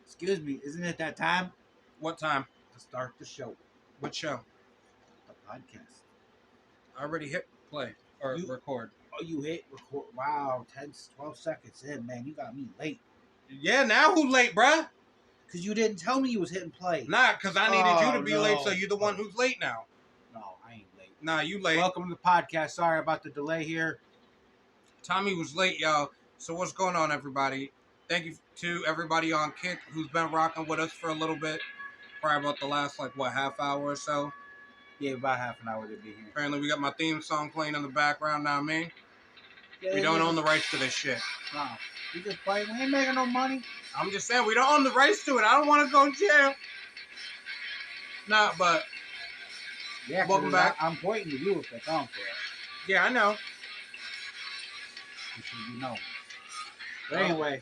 Excuse me, isn't it that time What time? to start the show? What show? The podcast. I already hit play or You- record. Oh, you hit record. Wow, 10, 12 seconds in, man. You got me late. Yeah, now who late, bruh? Because you didn't tell me you was hitting play. Nah, because I needed you to be late, so no. you're the one who's late now. No, I ain't late. Nah, you late. Welcome to the podcast. Sorry about the delay here. Tommy was late, y'all. So what's going on, everybody? Thank you to everybody on Kick who's been rocking with us for a little bit. Probably about the last, half hour or so. Yeah, about half an hour to be here. Apparently, we got my theme song playing in the background now, me. Yeah, We don't own the rights to this shit. No, we just playing. We ain't making no money. I'm just saying, we don't own the rights to it. I don't want to go to jail. Nah, but Yeah, welcome back. I'm pointing to you if they come for it. Yeah, I know. You know. But anyway,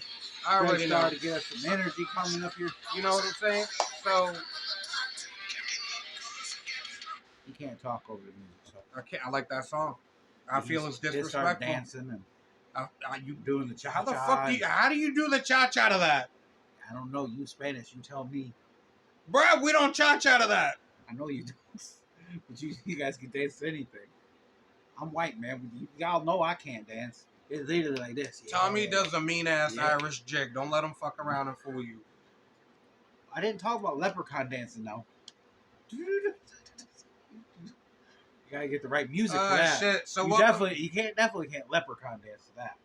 I already know. to get us some energy coming up here. You know what I'm saying? So You can't talk over the music. So I like that song. I feel it's Start disrespectful. dancing and You doing the cha How the fuck how do you do the cha-cha to that? I don't know. You Spanish. You tell me. Bruh, we don't cha-cha to that. I know you do. But you guys can dance to anything. I'm white, man. Y'all know I can't dance. It's literally like this. Yeah. Tommy does a mean-ass Yeah. Irish jig. Don't let him fuck around and fool you. I didn't talk about leprechaun dancing, though. You gotta get the right music for that. Shit. So You definitely can't leprechaun dance to that.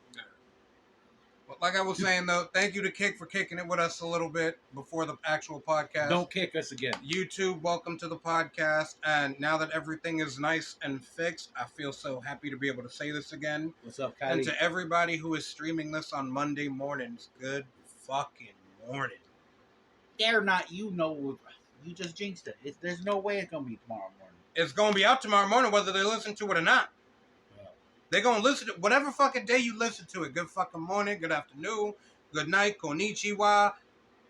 But like I was saying, though, thank you to Kick for kicking it with us a little bit before the actual podcast. Don't kick us again. YouTube, welcome to the podcast. And now that everything is nice and fixed, I feel so happy to be able to say this again. What's up, Kylie? And to everybody who is streaming this on Monday mornings, good fucking morning. Dare not, you just jinxed it. There's no way it's gonna be tomorrow morning. It's going to be out tomorrow morning whether they listen to it or not. Yeah. They're going to listen to whatever fucking day you listen to it. Good fucking morning, good afternoon, good night, konnichiwa,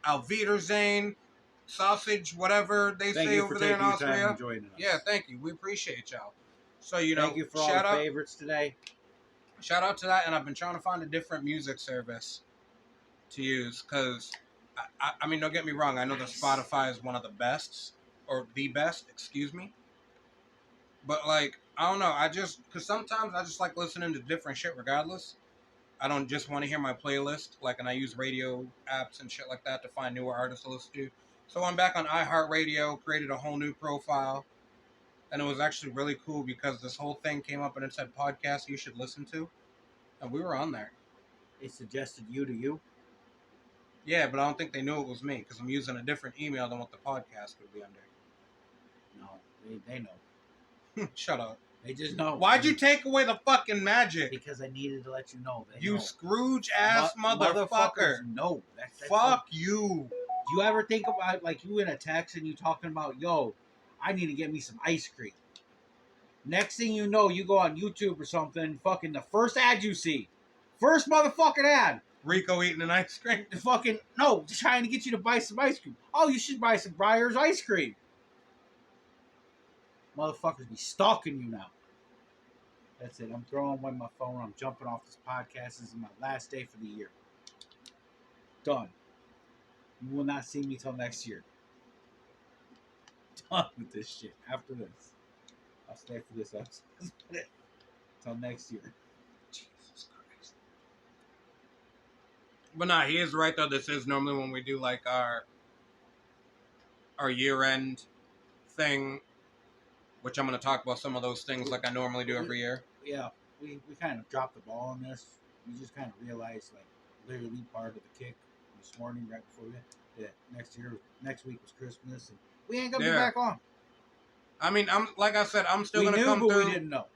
auf Wiedersehen, sausage, whatever they say over there in Austria. Yeah, thank you. We appreciate y'all. So, thank you for all the favorites today. Shout out to that. And I've been trying to find a different music service to use because, I mean, don't get me wrong. I know that Spotify is one of the best, or the best, excuse me. But, I don't know. Because sometimes I just like listening to different shit regardless. I don't just want to hear my playlist. And I use radio apps and shit like that to find newer artists to listen to. So I'm back on iHeartRadio, created a whole new profile. And it was actually really cool because this whole thing came up and it said podcast you should listen to. And we were on there. It suggested you to you? Yeah, but I don't think they knew it was me because I'm using a different email than what the podcast would be under. No, they know. Shut up. They just know. Why'd you take away the fucking magic? Because I needed to let you know. You know. Scrooge-ass motherfucker. No. Fuck you. Do you ever think about, you in a text and you talking about, yo, I need to get me some ice cream. Next thing you know, you go on YouTube or something, fucking the first ad you see. First motherfucking ad. Rico eating an ice cream. No, trying to get you to buy some ice cream. Oh, you should buy some Breyer's ice cream. Motherfuckers be stalking you now. That's it. I'm throwing away my phone. I'm jumping off this podcast. This is my last day for the year. Done. You will not see me till next year. Done with this shit. After this. I'll stay for this episode. Till next year. Jesus Christ. But nah, he is right though. This is normally when we do our year-end thing, which I'm going to talk about some of those things like I normally do every year. Yeah, we kind of dropped the ball on this. We just kind of realized, literally part of the kick this morning, right before that next week was Christmas, and we ain't gonna be back on. I mean, I'm still gonna come through. We didn't know.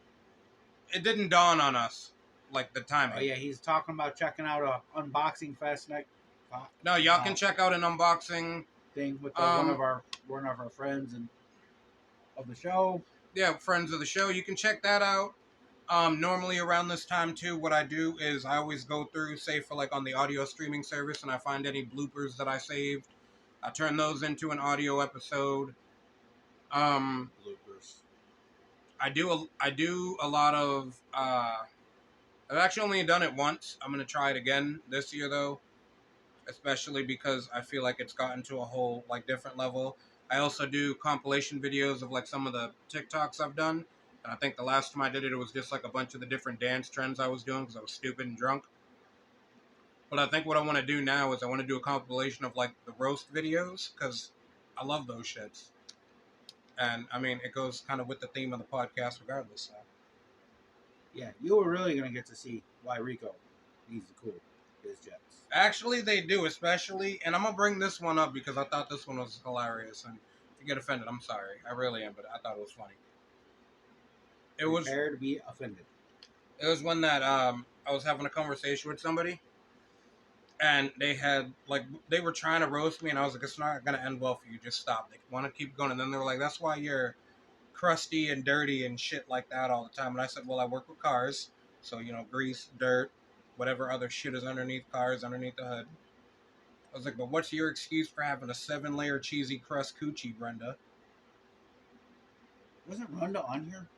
It didn't dawn on us, the timing. Oh yeah, he's talking about checking out a unboxing fest night. No, y'all can check out an unboxing thing with one of our friends and of the show. Yeah, friends of the show. You can check that out. Normally around this time too, what I do is I always go through, say for on the audio streaming service, and I find any bloopers that I saved. I turn those into an audio episode. Bloopers. I do a lot of. I've actually only done it once. I'm gonna try it again this year though. especially because I feel like it's gotten to a whole like different level. I also do compilation videos of like some of the TikToks I've done. And I think the last time I did it, it was just like a bunch of the different dance trends I was doing because I was stupid and drunk. But I think what I want to do now is I want to do a compilation of like the roast videos because I love those shits. And I mean, it goes kind of with the theme of the podcast regardless. So. Yeah, you were really gonna get to see why Rico needs to cool his jets. Actually, they do, especially, and I'm gonna bring this one up because I thought this one was hilarious. And if you get offended, I'm sorry, I really am, but I thought it was funny. Prepare to be offended. It was one that I was having a conversation with somebody, and they were trying to roast me, and I was like, it's not gonna end well for you. Just stop. They want to keep going, and then they were like, that's why you're crusty and dirty and shit like that all the time. And I said, well, I work with cars, so grease, dirt, whatever other shit is underneath cars, underneath the hood. I was like, but what's your excuse for having a 7-layer cheesy crust coochie, Brenda? Wasn't Rhonda on here?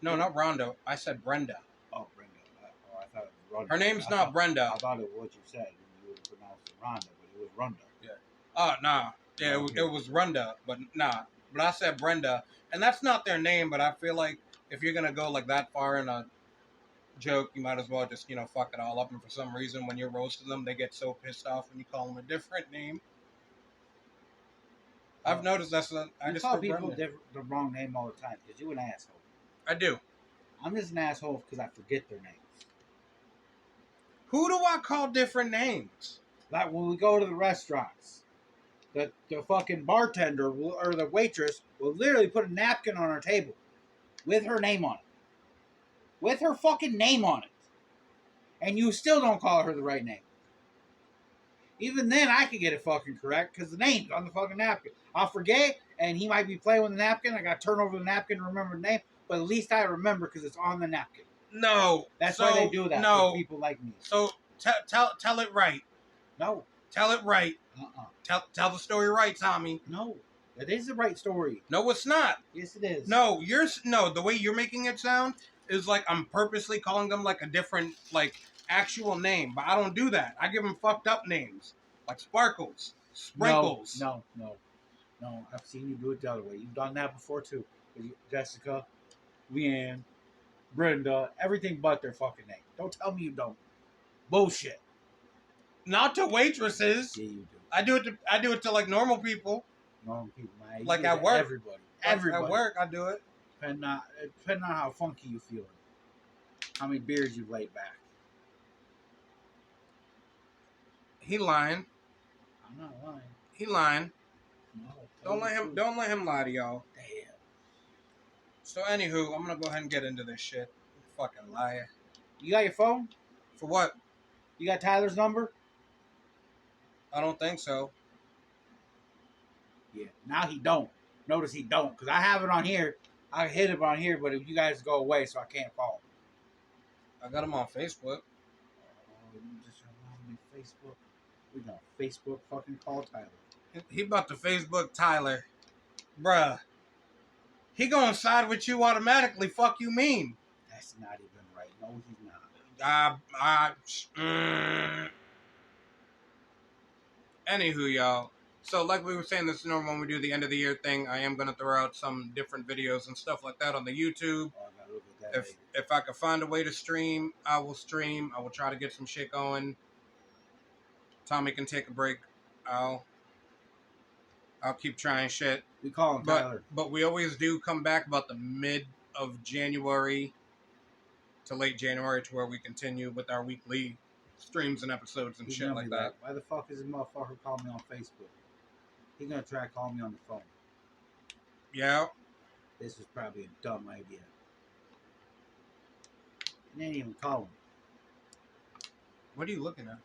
No, not Rondo. I said Brenda. Oh, Brenda. I thought it was Rhonda. Her name's not Brenda. I thought it was what you said. You would have pronounced it Rhonda, but it was Rhonda. Yeah. Oh, nah. Yeah, it was Rhonda, but nah. But I said Brenda, and that's not their name. But I feel like if you're gonna go like that far in a joke, you might as well just fuck it all up. And for some reason, when you're roasting them, they get so pissed off when you call them a different name. I've noticed I just call people the wrong name all the time because you're an asshole. I do. I'm just an asshole because I forget their names. Who do I call different names? Like when we go to the restaurants, the fucking bartender or the waitress will literally put a napkin on our table with her name on it. With her fucking name on it. And you still don't call her the right name. Even then, I could get it fucking correct because the name's on the fucking napkin. I'll forget, and he might be playing with the napkin. I got to turn over the napkin to remember the name, but at least I remember because it's on the napkin. No. That's why they do that for people like me. So tell it right. No. Tell it right. Tell the story right, Tommy. No. That is the right story. No, it's not. Yes, it is. No, the way you're making it sound is like I'm purposely calling them like a different actual name, but I don't do that. I give them fucked up names like Sparkles, Sprinkles. No. I've seen you do it the other way. You've done that before too. Jessica, Leanne, Brenda, everything but their fucking name. Don't tell me you don't. Bullshit. Not to waitresses. Yeah, you do. I do it to like normal people. Normal people, man. Like at work. Everybody. At work, I do it. Depending on how funky you feeling. How many beers you've laid back. He lying. I'm not lying. He lying. No, Don't let him lie to y'all. Damn. So anywho, I'm gonna go ahead and get into this shit. Fucking liar. You got your phone? For what? You got Tyler's number? I don't think so. Yeah. Now he don't. Notice he don't, because I have it on here. I hit it on here, but if you guys go away, so I can't call. I got him on Facebook. Oh, you just remind me of Facebook. We gonna Facebook fucking call Tyler. He about to Facebook Tyler. Bruh. He gonna side with you automatically. Fuck you mean? That's not even right. No, he's not. Anywho, y'all. So, like we were saying, this is normal when we do the end of the year thing. I am gonna throw out some different videos and stuff like that on the YouTube. Oh, I gotta look at that If I can find a way to stream, I will stream. I will try to get some shit going. Tommy can take a break. I'll keep trying shit. We call him Tyler. But we always do come back about the mid of January to late January to where we continue with our weekly streams and episodes and shit like that. Why the fuck is this motherfucker calling me on Facebook? He's gonna try to call me on the phone. Yeah. This was probably a dumb idea. I didn't even call him. What are you looking at?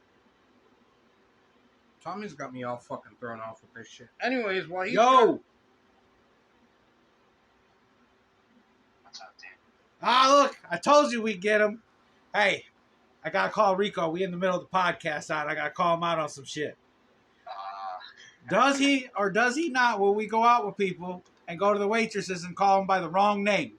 Tommy's got me all fucking thrown off with this shit. Anyways, while he's Yo! What's up, dude? Ah, look! I told you we'd get him. Hey, I gotta call Rico. We in the middle of the podcast out. I gotta call him out on some shit. Does he or does he not? Will we go out with people and go to the waitresses and call them by the wrong name?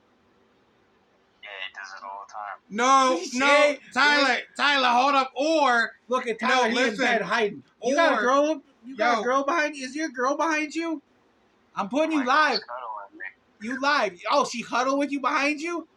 Yeah, he does it all the time. No, Shit. Tyler, hold up. Or Look at No, Tyler. He in listen. bed hiding. You got a Or- girl. You got Yo. a girl behind you. Is your girl behind you? I'm putting you live. You live. Oh, she huddled with you behind you?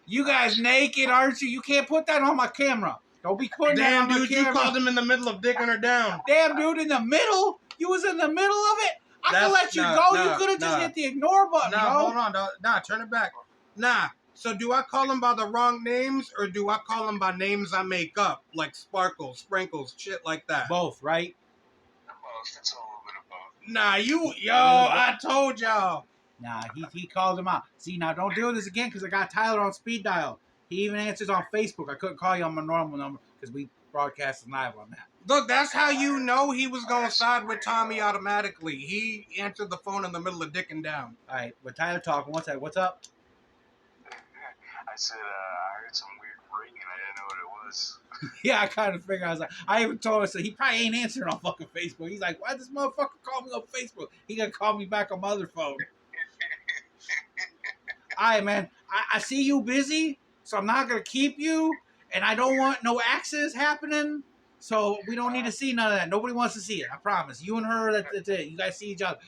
You guys naked, aren't you? You can't put that on my camera. Don't be putting that damn, on my dude, camera. you called him in the middle of dicking her down. Damn, dude, in the middle? You was in the middle of it? I could That's- let you nah, go. nah, You could have just nah. hit the ignore button, Nah, bro. hold on. Nah, turn it back. Nah. So do I call them by the wrong names, or do I call them by names I make up, like Sparkles, Sprinkles, shit like that? Both, right? It's a little bit of both. Nah, I told y'all. Nah, he called him out. See, now don't do this again because I got Tyler on speed dial. He even answers on Facebook. I couldn't call you on my normal number because we broadcasting live on that. Look, that's how you know he was going to side with Tommy automatically. He answered the phone in the middle of dicking down. All right, but Tyler talking. What's that? What's up? I said, I heard some weird ring and I didn't know what it was. Yeah, I kind of figured. I was like, I even told him, so he probably ain't answering on fucking Facebook. He's like, why this motherfucker call me on Facebook? He gonna call me back on my other phone. All right, man. I see you busy, so I'm not gonna keep you, and I don't want no accidents happening. So we don't need to see none of that. Nobody wants to see it. I promise. You and her, that's it. You guys see each other.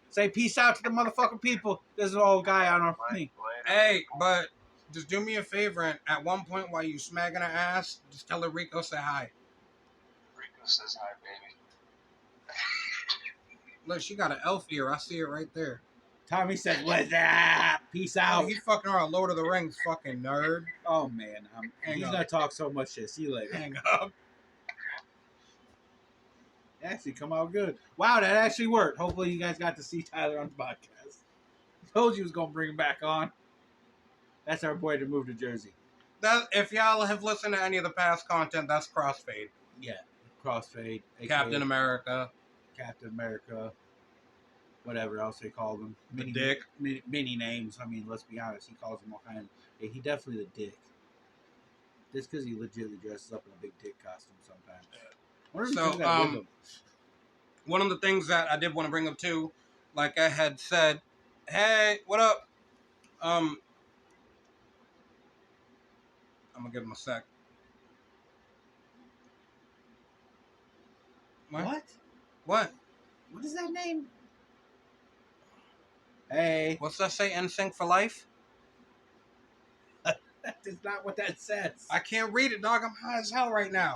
Say peace out to the motherfucking people. There's an old guy on our thing. Hey, but just do me a favor, and at one point while you smacking her ass, just tell her Rico say hi. Rico says hi, baby. Look, she got an elf ear. I see it right there. Tommy says, what's up? Peace Oh, out. he fucking her on Lord of the Rings, fucking nerd. Oh, man. Hang He's up. gonna talk so much shit. See you later. Hang up. Actually come out good. Wow, that actually worked. Hopefully you guys got to see Tyler on the podcast. Told you was gonna bring him back on. That's our boy to move to Jersey. That if y'all have listened to any of the past content, that's Crossfade. Yeah. Crossfade, aka Captain America. Captain America, whatever else they call them. The Dick. Many names. I mean, let's be honest. He calls them all kinds. Yeah, he definitely the Dick. Just because he legitimately dresses up in a big dick costume sometimes. Wonder if he So, took that with him. One of the things that I did want to bring up too, like I had said, hey, what up? I'm gonna give him a sec. What? What? What is that name? Hey. What's that say? NSYNC for life? That is not what that says. I can't read it, dog. I'm high as hell right now.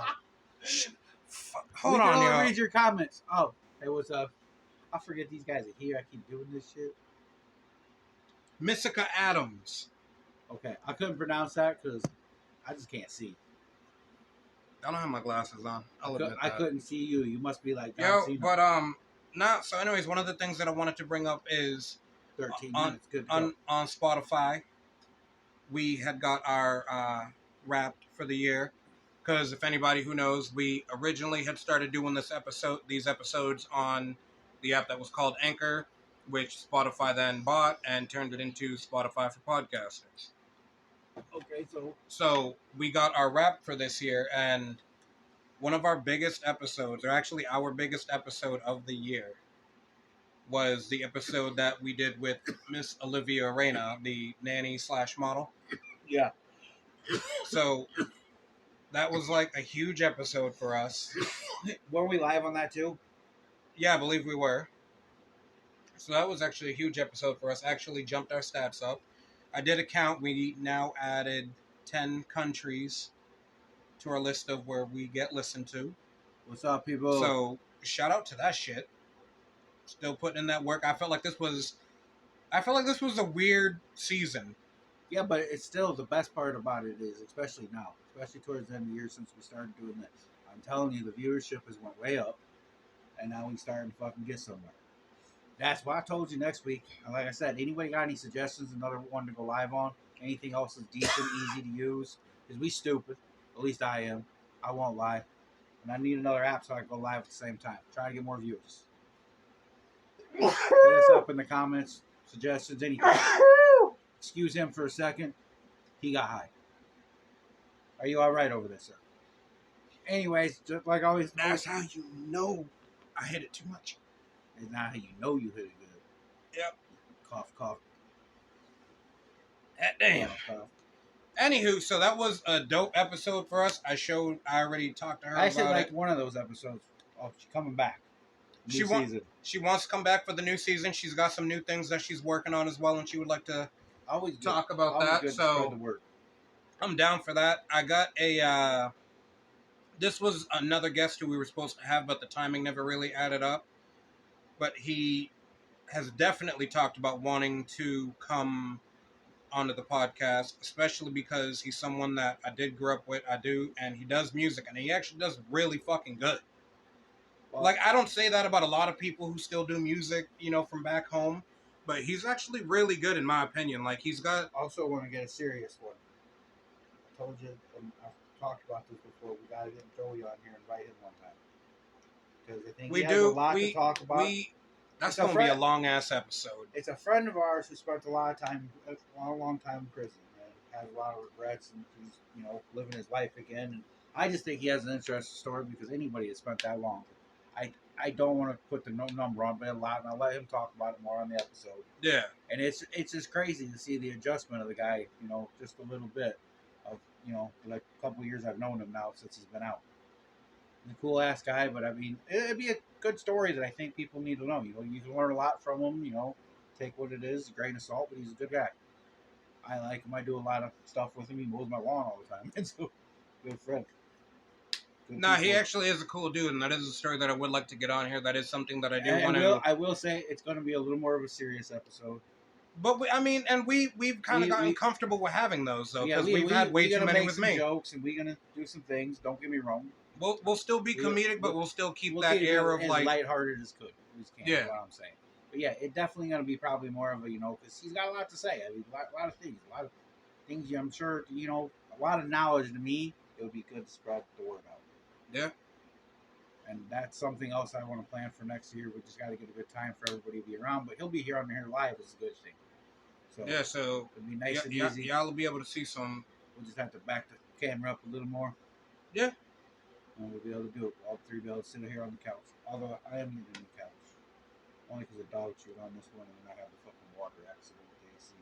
Hold We can on, only y'all. read your comments. Oh, it was I forget these guys are here. I keep doing this shit. Mysica Adams. Okay, I couldn't pronounce that because I just can't see. I don't have my glasses on. I couldn't see you. You must be like John Yo, Cena. but not so. Anyways, one of the things that I wanted to bring up is 13 on- minutes. Good. To on Spotify, we had got our Wrapped for the year. Because if anybody who knows, we originally had started doing these episodes on the app that was called Anchor, which Spotify then bought and turned it into Spotify for podcasters. go. Okay, so So we got our Wrapped for this year, and one of our biggest episodes, or actually our biggest episode of the year, was the episode that we did with Miss Olivia Arena, the nanny/model. yeah, So that was like a huge episode for us. were we live on that too? Yeah, I believe we were. So that was actually a huge episode for us. Actually jumped our stats up. I did a count. We now added 10 countries to our list of where we get listened to. What's up, people? So shout out to that shit. Still putting in that work. I felt like this was a weird season. Yeah, but it's still the best part about it is, especially now, especially towards the end of the year since we started doing this. I'm telling you, the viewership has went way up, and now we starting to fucking get somewhere. That's why I told you next week. And like I said, anybody got any suggestions, another one to go live on? Anything else is decent, easy to use? Because we stupid. At least I am. I won't lie. And I need another app so I can go live at the same time. Try to get more viewers. Hit us up in the comments, suggestions, anything. Excuse him for a second. He got high. Are you all right over there, sir? Anyways, just like always, That's how you know I hit it too much. it's not how you know you hit it good. Yep. Cough, cough. Damn. Cough, cough. Anywho, so that was a dope episode for us. I already talked to her I actually about liked it. one of those episodes. Oh, she's coming back. New She want- season. She wants to come back for the new season. She's got some new things that she's working on as well, and she would like to Always good. talk about Always that. good to So spread the word. I'm down for that. I got a. This was another guest who we were supposed to have, but the timing never really added up. But he has definitely talked about wanting to come onto the podcast, especially because he's someone that I did grow up with. I do, and he does music, and he actually does really fucking good. Well, Like, I don't say that about a lot of people who still do music, from back home, but he's actually really good in my opinion. Like, he's got. also want to get a serious one. I told you, and I've talked about this before. We got to get Joey on here and invite him one time because I think We he has do. a lot to talk about. That's It's a going to be a friend- long ass episode. It's a friend of ours who spent a lot of time, a long time in prison, and has a lot of regrets, and he's living his life again. And I just think he has an interesting story because anybody that spent that long, I don't want to put the number on, but a lot, and I'll let him talk about it more on the episode. Yeah. And it's just crazy to see the adjustment of the guy, just a little bit of like a couple of years I've known him now since he's been out. He's a cool ass guy, but I mean, it'd be a good story that I think people need to know. You can learn a lot from him. Take what it is, a grain of salt, but he's a good guy. I like him. I do a lot of stuff with him. He mows my lawn all the time. It's a good friend. Good Nah, he people. actually is a cool dude, and that is a story that I would like to get on here. That is something that I do And want to. I will say it's going to be a little more of a serious episode. But we've kind of gotten we- comfortable with having those though, Yeah, because we've had way we're too gonna many make with some me. jokes, and we're gonna do some things. Don't get me wrong. We'll still be We'll- comedic, but we'll- we'll still keep We'll that keep air it of as like. lighthearted as could. Is Yeah. what I'm saying. But yeah, it's definitely gonna be probably more of a because he's got a lot to say. I mean, a lot of things, I'm sure a lot of knowledge to me. It would be good to spread the word out. Yeah. And that's something else I want to plan for next year. We just got to get a good time for everybody to be around. But he'll be here on here live is a good thing. So Yeah, so it'll be nice and easy. y'all will be able to see some. We'll just have to back the camera up a little more. Yeah. And we'll be able to do it. All three be able to sit here on the couch. Although I am using the couch. Only because the dog chewed on this one and I have the fucking water accident with the AC.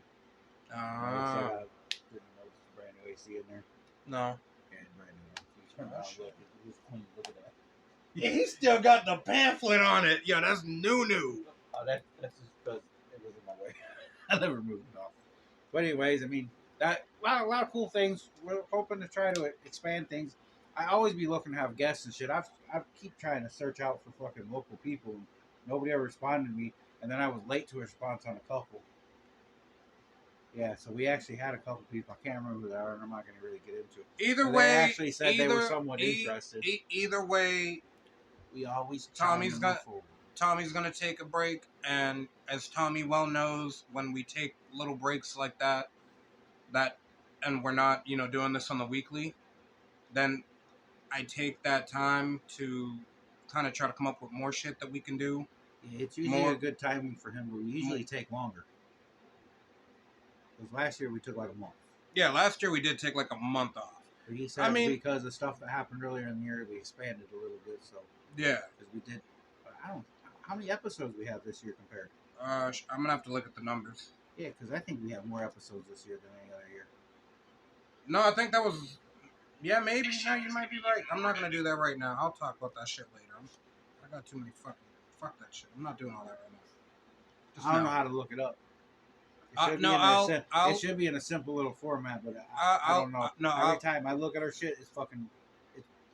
I didn't know there's a brand new AC in there. No. Yeah, brand new. If you turn around, look, it was clean. Look at that. Yeah, he still got the pamphlet on it. Yo, that's new. Oh, that's just because it was in my way. I never moved it off. But anyways, I mean, a lot of cool things. We're hoping to try to expand things. I always be looking to have guests and shit. I keep trying to search out for fucking local people. And nobody ever responded to me. And then I was late to a response on a couple. Yeah, so we actually had a couple people. I can't remember who they are, and I'm not going to really get into it. Either But way, they actually said they were somewhat interested. Either way, We always Tommy's try to got- move forward. Tommy's gonna take a break, and as Tommy well knows, when we take little breaks like that, and we're not, doing this on the weekly, then I take that time to kind of try to come up with more shit that we can do. Yeah, it's usually More- a good timing for him, but we usually take longer. Because last year we took like a month. Yeah, last year we did take like a month off. But he said I mean- because of stuff that happened earlier in the year, we expanded a little bit. So Yeah, because we did, how many episodes we have this year compared? I'm gonna have to look at the numbers. Yeah, because I think we have more episodes this year than any other year. No, I think that was. Yeah, maybe. No, you might be right. I'm not gonna do that right now. I'll talk about that shit later. I got too many fuck that shit. I'm not doing all that right now. Just I don't now. know how to look it up. I'll- It should be in a simple little format, but I I'll- don't know. no, Every I'll- time I look at our shit, it's fucking,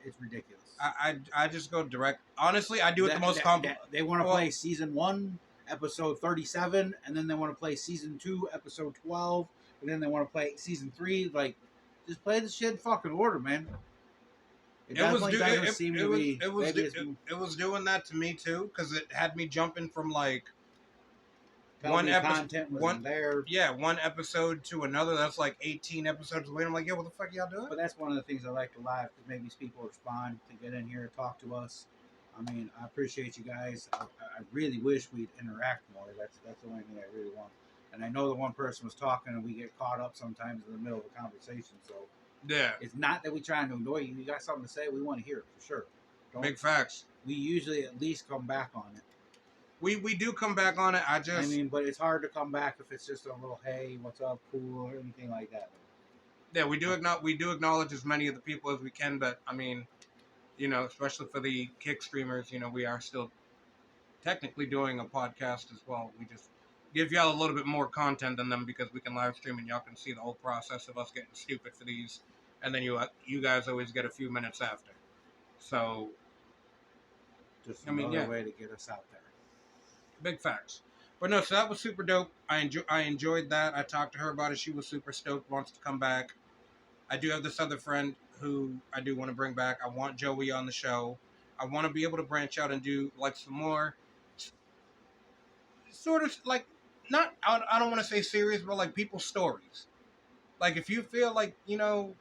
it's ridiculous. I just go direct. Honestly, I do it the most complicated. They want to well- play season 1, episode 37, and then they want to play season 2, episode 12, and then they want to play season 3. Like, just play the shit in fucking order, man. It definitely doesn't seem to be. Maybe it's It was doing that to me too, because it had me jumping from like one one episode- content was one- there. one episode to another. That's like 18 episodes away. I'm like, yo, what the fuck y'all doing? But that's one of the things I like to live because maybe people respond to get in here and talk to us. I mean, I appreciate you guys. I really wish we'd interact more. That's the only thing I really want. And I know the one person was talking, and we get caught up sometimes in the middle of a conversation. So Yeah, it's not that we're trying to annoy you. You got something to say, we want to hear it for sure. big facts. We usually at least come back on it. We do come back on it. I just I mean, but it's hard to come back if it's just a little hey, what's up, cool, or anything like that. Yeah, we do acknowledge as many of the people as we can, but I mean, you know, especially for the kick streamers, you know, we are still technically doing a podcast as well. We just give y'all a little bit more content than them because we can live stream and y'all can see the whole process of us getting stupid for these, and then you guys always get a few minutes after. So Just I mean, another yeah, way to get us out there. big facts. But no, so that was super dope. I enjoyed that. I talked to her about it. She was super stoked, wants to come back. I do have this other friend who I do want to bring back. I want Joey on the show. I want to be able to branch out and do like some more sort of like not I don't want to say serious, but like people's stories. Like if you feel like, you know,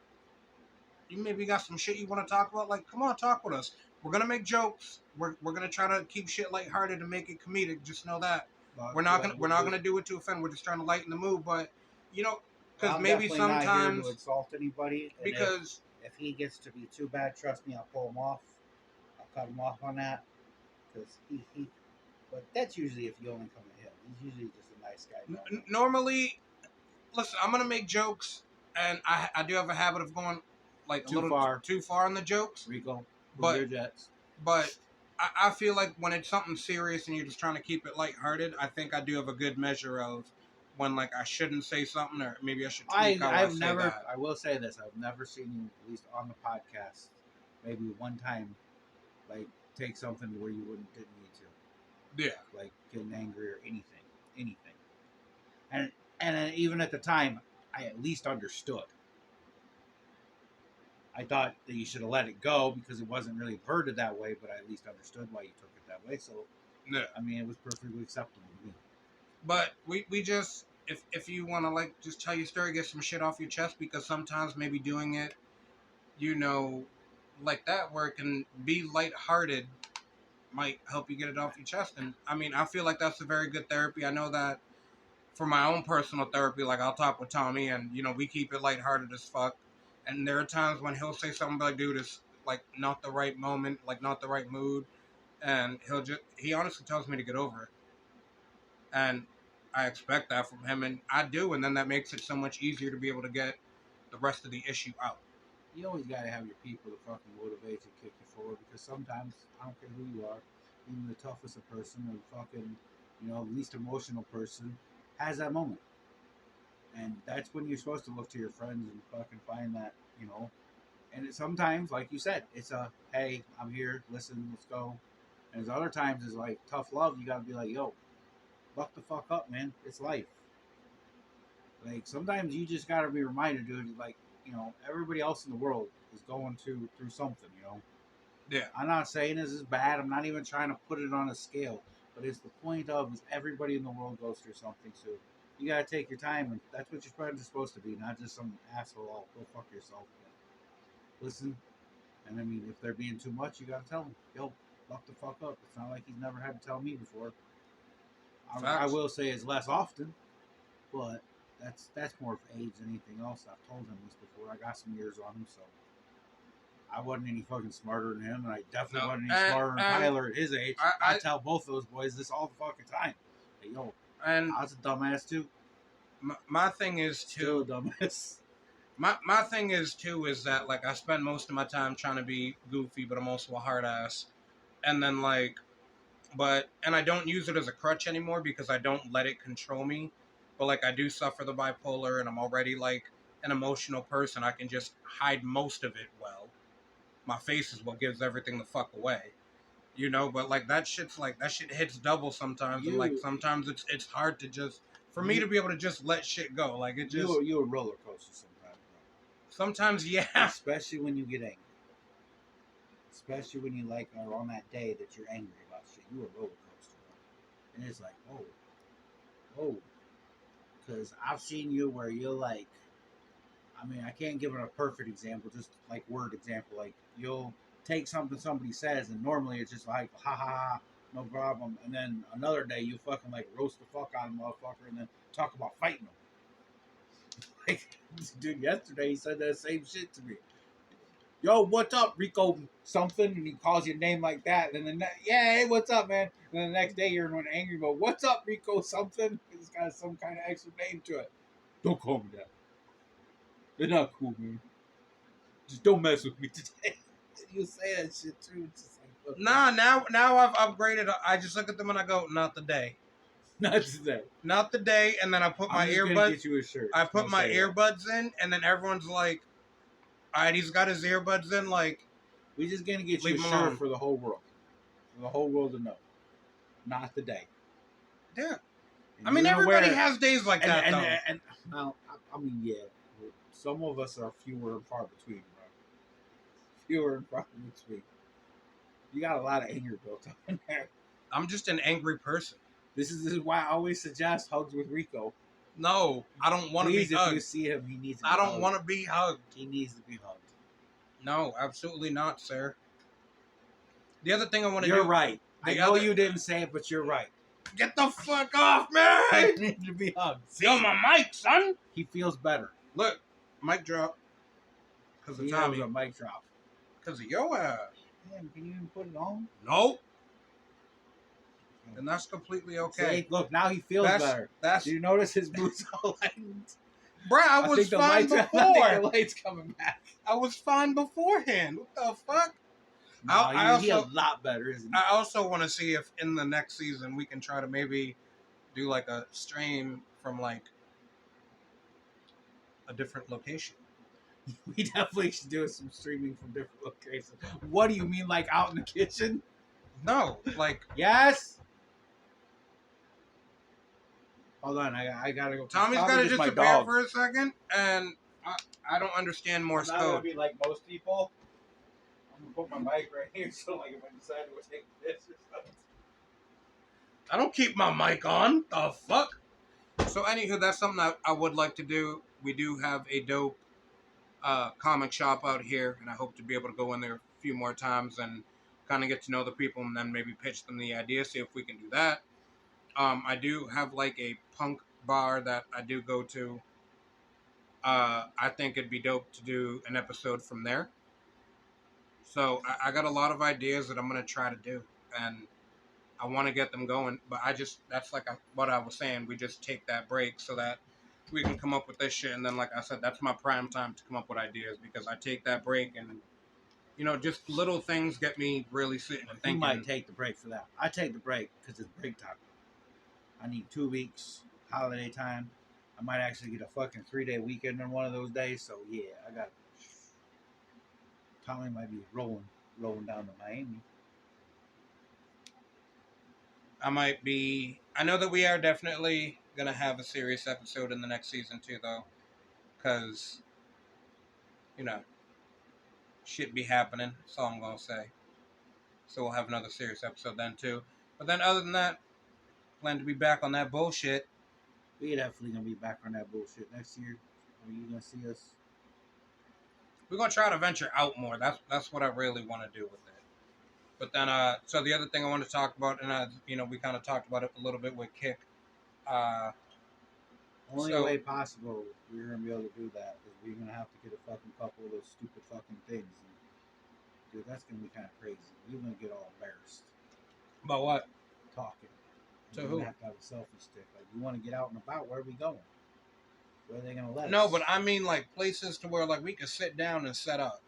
you maybe got some shit you want to talk about, like come on, talk with us. We're gonna make jokes. We're gonna try to keep shit lighthearted and make it comedic. Just know that But we're not gonna do it to offend. We're just trying to lighten the mood. But you know, because I'm maybe definitely not here to sometimes insult anybody. And because if he gets to be too bad, trust me, I'll pull him off. I'll cut him off on that because he. But that's usually if you only come to him. He's usually just a nice guy. normally, listen, I'm gonna make jokes, and I do have a habit of going like a Too little far. too far in the jokes. Rico, But your jets. but I feel like when it's something serious and you're just trying to keep it lighthearted, I think I do have a good measure of when like I shouldn't say something or maybe I should tweak how I I've say never. that. I will say this. I've never seen you, at least on the podcast, maybe one time, like take something where you didn't need to, Yeah, like getting angry or anything. And even at the time, I at least understood. I thought that you should have let it go because it wasn't really worded that way, but I at least understood why you took it that way. So, yeah. I mean, it was perfectly acceptable to me. But we just if you want to like just tell your story, get some shit off your chest because sometimes maybe doing it, you know, like that where it can be lighthearted might help you get it off your chest. And I mean, I feel like that's a very good therapy. I know that for my own personal therapy, like I'll talk with Tommy, and you know we keep it lighthearted as fuck. And there are times when he'll say something like, "Dude, it's like not the right moment, like not the right mood," and he honestly tells me to get over it, and I expect that from him, and I do, and then that makes it so much easier to be able to get the rest of the issue out. You always got to have your people to fucking motivate you, kick you forward, because sometimes, I don't care who you are, even the toughest of person or fucking, least emotional person has that moment. And that's when you're supposed to look to your friends and fucking find that, and sometimes, like you said, it's a, hey, I'm here, listen, let's go. And there's other times it's like tough love. You got to be like, yo, buck the fuck up, man. It's life. Like sometimes you just got to be reminded, dude. Like everybody else in the world is going through something. Yeah, I'm not saying this is bad. I'm not even trying to put it on a scale. But it's the point of is everybody in the world goes through something. So you got to take your time, and that's what your friends are supposed to be, not just some asshole. Oh, go fuck yourself. But listen, and I mean, if they're being too much, you got to tell them, yo, buck the fuck up. It's not like he's never had to tell me before. I facts. will say it's less often, but that's more of age than anything else. I've told him this before. I got some years on him, so I wasn't any fucking smarter than him, and I definitely No, wasn't any smarter than Tyler at his age. I I tell both those boys this all the fucking time. Hey, yo, and I was a dumbass too. my thing is Still a too. dumbass. My thing is too is that like I spend most of my time trying to be goofy, but I'm also a hard ass. And then like, but and I don't use it as a crutch anymore because I don't let it control me. But like I do suffer the bipolar, and I'm already like an emotional person. I can just hide most of it well. My face is what gives everything the fuck away, you know. But like that shit hits double sometimes, and like You sometimes it's hard to just for me to you be able to just let shit go. Like it just you a roller coaster sometimes, sometimes bro. yeah. Especially when you get angry. Especially when you like are on that day that you're angry about shit. You a roller coaster, bro. And it's like, oh, because I've seen you where you're like, I mean, I can't give it a perfect example, just like word example. Like you'll take something somebody says, and normally it's just like, ha ha ha, no problem. And then another day you fucking like roast the fuck out of a motherfucker, and then talk about fighting them. Like, dude, yesterday he said that same shit to me. Yo, what's up, Rico? Something, and he calls your name like that. And then, yeah, hey, what's up, man? And then the next day you're angry, but what's up, Rico? Something. It's got some kind of extra name to it. Don't call me that. They're not cool, man. Just don't mess with me today. You say that shit too. It's just like, okay. Nah, now I've upgraded. I just look at them and I go, not today. Not today. Not the day, and then I put my I'm just gonna earbuds. get you a shirt. I put Don't my say that. earbuds in, and then everyone's like, "All right, he's got his earbuds in." Like, We're just gonna get you Leave a him shirt alone. for the whole world. For the whole world to know. Not the day. yeah. And I mean, you're gonna everybody wear it- has days like that, though. and well, I mean, yeah. Some of us are fewer and far between, bro. Fewer and far between. You got a lot of anger built up in there. I'm just an angry person. This is why I always suggest hugs with Rico. No, I don't want to be Please, if you hugged. see him, he needs to be I don't hugged. want to be hugged. He needs to be hugged. No, absolutely not, sir. The other thing I want to do. You're right. I the know other- you didn't say it, but you're right. Get the fuck off me! He needs to be hugged. See? Yo, my mic, son. He feels better. Look, mic drop. Because of He has Tommy. a mic drop. Because of your ass. Damn, can you even put it on? No. And that's completely okay. See? Look, now he feels better. That's Do you notice his moves all lightened? Bruh, I was think the fine lights, I think before. the light's coming back. I was fine beforehand. What the fuck? No, I he a also- lot better, isn't he? I also want to see if in the next season we can try to maybe do like a stream from like a different location. We definitely should do some streaming from different locations. What do you mean, like out in the kitchen? No, like Yes. Hold on, I gotta go. Tommy's got to disappear for a second, and I don't understand Morse I'm not gonna code. be like most people. I'm gonna put my mic right here, so like if I decide to take this or something. I don't keep my mic on. The fuck? So, anywho, that's something that I would like to do. We do have a dope comic shop out here, and I hope to be able to go in there a few more times and kind of get to know the people and then maybe pitch them the idea, see if we can do that. I do have like a punk bar that I do go to. I think it'd be dope to do an episode from there. So I got a lot of ideas that I'm going to try to do, and I want to get them going, but that's like what I was saying. We just take that break so that we can come up with this shit. And then, like I said, that's my prime time to come up with ideas because I take that break and, just little things get me really sitting and You thinking. might take the break for that. I take the break because it's break time. I need 2 weeks, holiday time. I might actually get a fucking 3-day weekend on one of those days. So yeah, I got. Tommy might be rolling down to Miami. I know that we are definitely going to have a serious episode in the next season too, though. Because, shit be happening. That's all I'm going to say. So we'll have another serious episode then too. But then other than that, plan to be back on that bullshit. We're definitely gonna be back on that bullshit next year. Are you gonna see us? We're going to try to venture out more. That's what I really want to do with it. But then, so the other thing I want to talk about, and we kind of talked about it a little bit with Kick. Only So- way possible we're gonna be able to do that is we're gonna have to get a fucking couple of those stupid fucking things. And, dude, that's gonna be kind of crazy. You're gonna get all embarrassed About what? talking. To You're who? gonna have to have a selfie stick. Like you want to get out and about. Where are we going? Where are they gonna let No, us? but I mean like places to where like we could sit down and set up.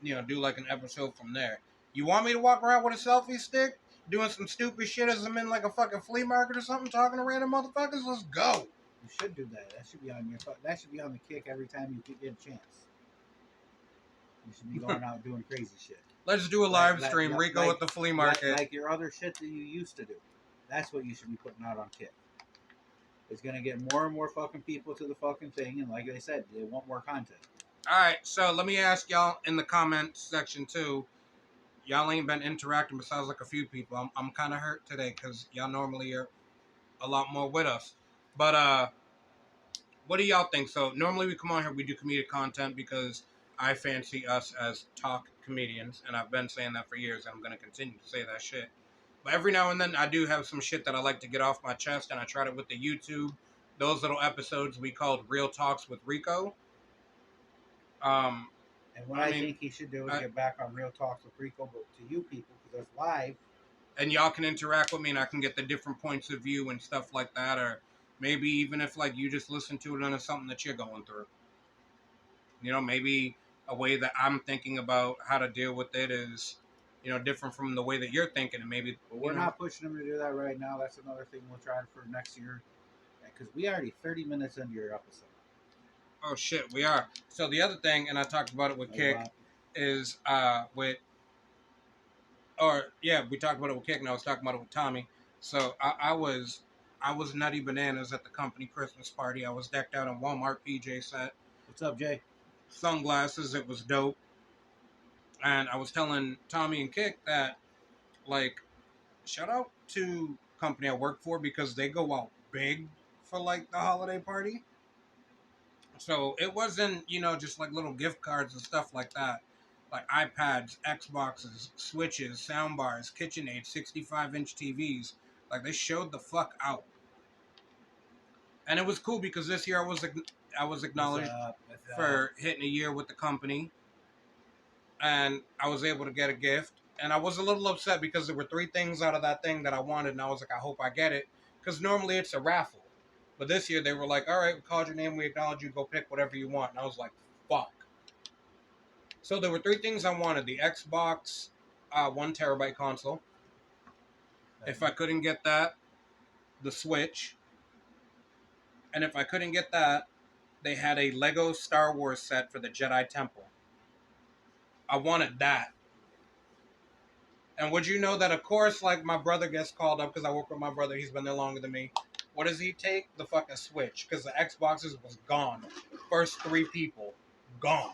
Do like an episode from there. You want me to walk around with a selfie stick, doing some stupid shit as I'm in like a fucking flea market or something, talking to random motherfuckers? Let's go. You should do that. That should be on your. That should be on the Kick every time you get a chance. You should be going out doing crazy shit. Let's do a Like- live like- stream, like- Rico like- at the flea market. Like your other shit that you used to do. That's what you should be putting out on Kick. It's gonna get more and more fucking people to the fucking thing, and like I said, they want more content. All right, so let me ask y'all in the comment section too. Y'all ain't been interacting besides like a few people. I'm kind of hurt today because y'all normally are a lot more with us. But what do y'all think? So normally we come on here, we do comedic content because I fancy us as talk comedians, and I've been saying that for years, and I'm gonna continue to say that shit. But every now and then I do have some shit that I like to get off my chest, and I tried it with the YouTube. Those little episodes we called Real Talks with Rico. And what I I mean, think he should do is I- get back on Real Talks with Rico, but to you people, because that's live. and y'all can interact with me and I can get the different points of view and stuff like that, or Maybe even if like you just listen to it and it's something that you're going through. You know, maybe a way that I'm thinking about how to deal with it is, you know, different from the way that you're thinking, and maybe But you we're know. not pushing them to do that right now. That's another thing we'll try for next year. Because we already 30 minutes into your episode. Oh shit, we are. So the other thing, and I talked about it with Oh, Kick, wow. is we talked about it with Kick, and I was talking about it with Tommy. So I was nutty bananas at the company Christmas party. I was decked out in Walmart PJ set, What's up, Jay? sunglasses. It was dope. And I was telling Tommy and Kick that, like, shout out to company I work for because they go out big for like the holiday party. So it wasn't, you know, just like little gift cards and stuff like that. Like iPads, Xboxes, Switches, soundbars, KitchenAid, 65-inch TVs. Like they showed the fuck out. And it was cool because this year I was acknowledged What's up? for hitting a year with the company, and I was able to get a gift. And I was a little upset because there were 3 things out of that thing that I wanted, and I was like, I hope I get it, because normally it's a raffle. But this year they were like, all right, we called your name, we acknowledge you, go pick whatever you want. And I was like, fuck. So there were 3 things I wanted: the Xbox 1 terabyte console. If I couldn't get that, the Switch. And if I couldn't get that, they had a Lego Star Wars set for the Jedi Temple. I wanted that. And would you know that, of course, like my brother gets called up because I work with my brother. He's been there longer than me. What does he take? The fucking Switch. Because the Xboxes was gone. First 3 people, gone.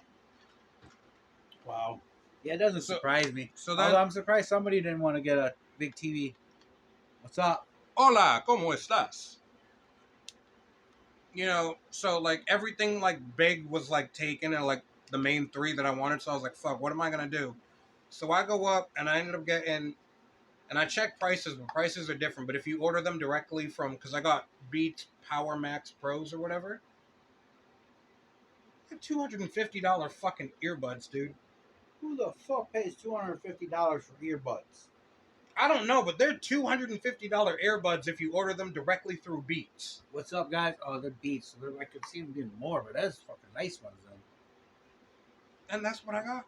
Wow. Yeah, it doesn't surprise me. So Although then, I'm surprised somebody didn't want to get a big TV. What's up? hola, ¿cómo estás? You know, so like everything like big was like taken, and like the main 3 that I wanted. So I was like, fuck, what am I going to do? So I go up and I ended up getting, and I checked prices, but prices are different. But if you order them directly from, because I got Beats Power Max Pros or whatever, they're $250 fucking earbuds, dude. Who the fuck pays $250 for earbuds? I don't know, but they're $250 earbuds if you order them directly through Beats. What's up, guys? Oh, they're Beats. So I could see them getting more, but that's fucking nice ones, then. And that's what I got.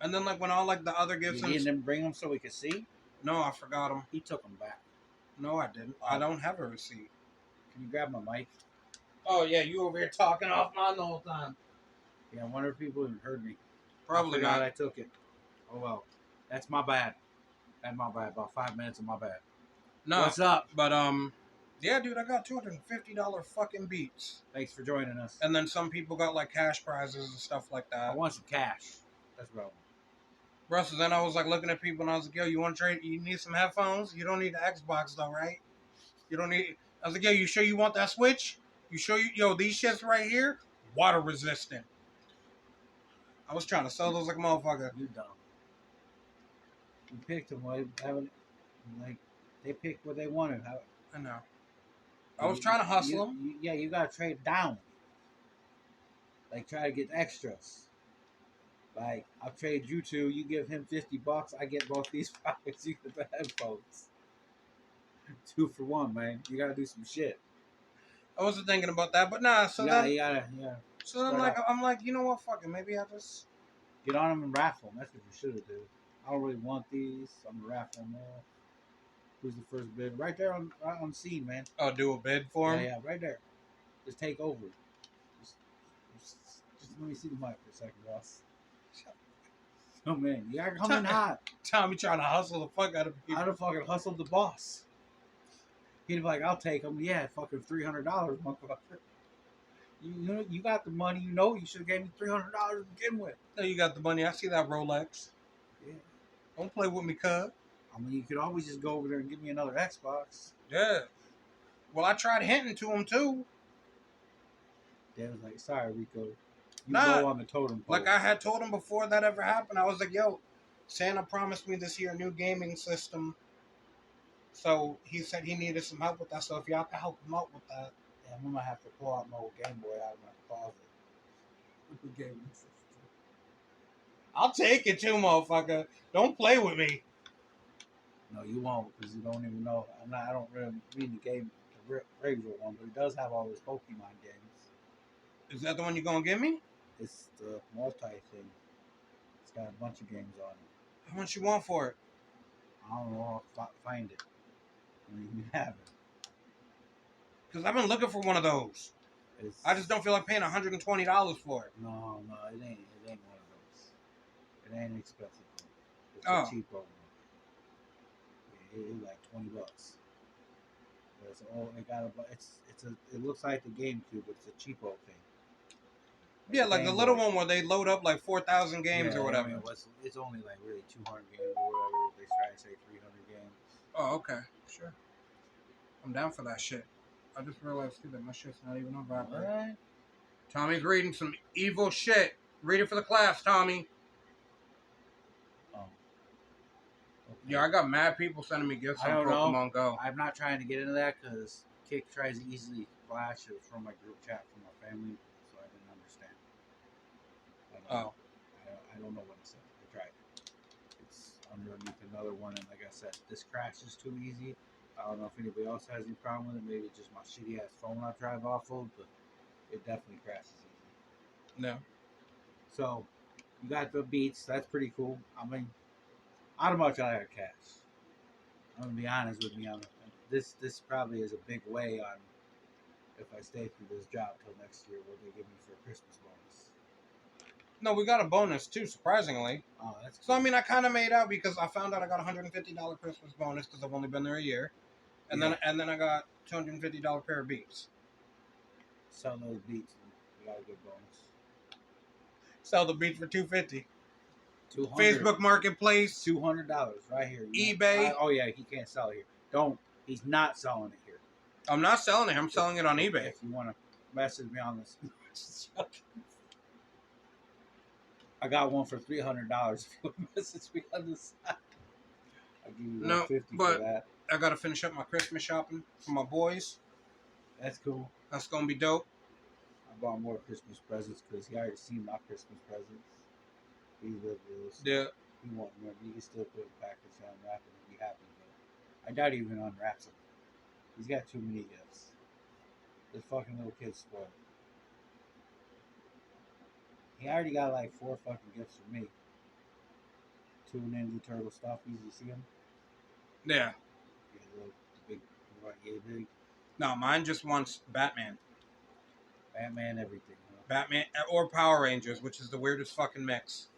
And then like when all like the other gifts, You didn't bring them so we could see? no, I forgot them. He took them back. No, I didn't. I don't have a receipt. Can you grab my mic? Oh yeah, you over here talking offline the whole time. Yeah, I wonder if people even heard me. Probably I forgot not. I took it. Oh well, that's my bad. That's my bad. About 5 minutes of my bad. No, What's up? but yeah, dude, I got $250 fucking Beats. Thanks for joining us. And then some people got like cash prizes and stuff like I that. want some cash. That's what I want. Bro, so then I was like looking at people and I was like, yo, you want to trade? You need some headphones? You don't need the Xbox though, right? You don't need. I was like, yo, you sure you want that Switch? You sure yo, these shits right here, water resistant. I was trying to sell those like a motherfucker. You dumb. You picked them. Like they picked what they wanted. I know. I was trying to hustle them. Yeah, you gotta trade down. Like try to get extras. Like I'll trade you 2. You give him $50. I get both these products. You get the headphones. 2 for 1, man. You gotta do some shit. I wasn't thinking about that, but nah. So then, Yeah. so then, like, I'm like, you know what? Fuck it. Maybe I just. Get on them and raffle them. That's what you should have done. I don't really want these. So I'm gonna raffle them all. Who's the first bid? Right there right on the scene, man. Oh, do a bid for him. Yeah, right there. Just take over. Just let me see the mic for a second, boss. Oh man, you gotta come in hot. Tommy trying to hustle the fuck out of people. I'd have fucking hustled the boss. He'd be like, "I'll take them." Yeah, fucking $300, motherfucker. You got the money. You know you should have gave me $300 to begin with. No, you got the money. I see that Rolex. Yeah. Don't play with me, cuz. I mean, you could always just go over there and give me another Xbox. Yeah. Well, I tried hinting to him too. Dad was like, "Sorry, Rico. You Nah, go on the totem pole." Like I had told him before that ever happened. I was like, yo, Santa promised me this year a new gaming system. So he said he needed some help with that. So if y'all can help him out with that. Yeah, I'm gonna have to pull out my old Game Boy out of my closet. The gaming system. I'll take it too, motherfucker. Don't play with me. No, you won't, because you don't even know. I don't really mean the game to regular one, but it does have all those Pokemon games. Is that the one you're gonna give me? It's the multi thing. It's got a bunch of games on it. How much you want for it? I don't know. I'll find it. I mean, you have it. Because I've been looking for one of those. It's, I just don't feel like paying $120 for it. No, it ain't. It ain't one of those. It ain't expensive. It's Oh. a cheap one. It's like $20. But it's all it got. It looks like the GameCube, but it's a cheapo thing. Yeah, like the Game little Boy. one where they load up like 4,000 games Yeah, or whatever. I mean, it's only like really 200 games or whatever. They try to say 300 games. Oh, okay. Sure. I'm down for that shit. I just realized too that my shit's not even on vibrate. What? Tommy's reading some evil shit. Read it for the class, Tommy. Oh. Okay. Yeah, I got mad people sending me gifts I on don't know. Pokemon Go. I'm not trying to get into that because Kick tries to easily flash it from my group chat from my family, so I didn't understand. Oh. I don't know what it said. I tried. It's underneath another one, and like I said, this crash is too easy. I don't know if anybody else has any problem with it. Maybe it's just my shitty ass phone I drive off of, but it definitely crashes easy. No. So you got the Beats. That's pretty cool. I mean, I don't much I got cash. I'm gonna be honest with me. This probably is a big way on if I stay through this job till next year. What they give me for a Christmas bonus? No, we got a bonus too, surprisingly. Oh, that's So, I cool. mean, I kind of made out because I found out I got a $150 Christmas bonus because I've only been there a year. And then I got $250 pair of Beats. Sell those Beats. And you got a good bonus. Sell the Beats for $250. 200. Facebook Marketplace. $200 right here. eBay. Oh yeah, he can't sell it here. Don't. He's not selling it here. I'm not selling it. I'm selling it on eBay. If you want to message me on this, I got one for $300. If you want to message me on this, I'll give you No, $150 but- for that. I got to finish up my Christmas shopping for my boys. That's cool. That's going to be dope. I bought more Christmas presents because he already seen my Christmas presents. He lived those. Yeah. He won't remember. He can still put it back and unwrap it and be happy. But I doubt he even unwraps them. He's got too many gifts. This fucking little kid's spoiled. He already got like 4 fucking gifts for me. 2 Ninja Turtle stuffies. You see them? Yeah. Yeah, the big, big. No, mine just wants Batman. Batman, everything. Huh? Batman or Power Rangers, which is the weirdest fucking mix.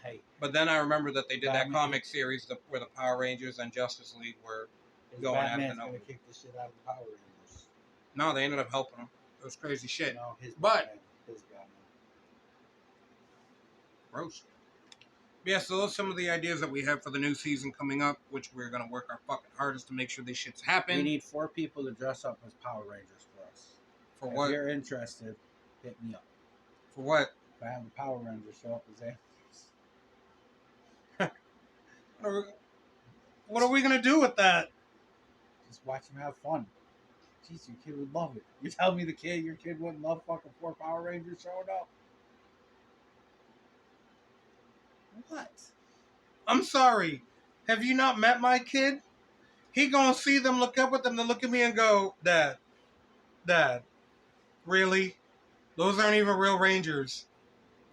Hey, But then I remember that they did that Batman. comic series where the Power Rangers and Justice League were. his Going after Batman's no gonna one. kick the shit out of the Power Rangers. No, they ended up helping them. It was crazy shit. No, his But- Batman. His Batman. Gross. Yeah, so those are some of the ideas that we have for the new season coming up, which we're going to work our fucking hardest to make sure these shits happen. We need 4 people to dress up as Power Rangers for us. For If what? you're interested, hit me up. For what? If I have the Power Rangers show up as animals. What are we going to do with that? Just watch him have fun. Jeez, your kid would love it. You tell me your kid wouldn't love fucking 4 Power Rangers showing up? What? I'm sorry. Have you not met my kid? He gonna see them, look up at them, then look at me and go, Dad, really? Those aren't even real Rangers.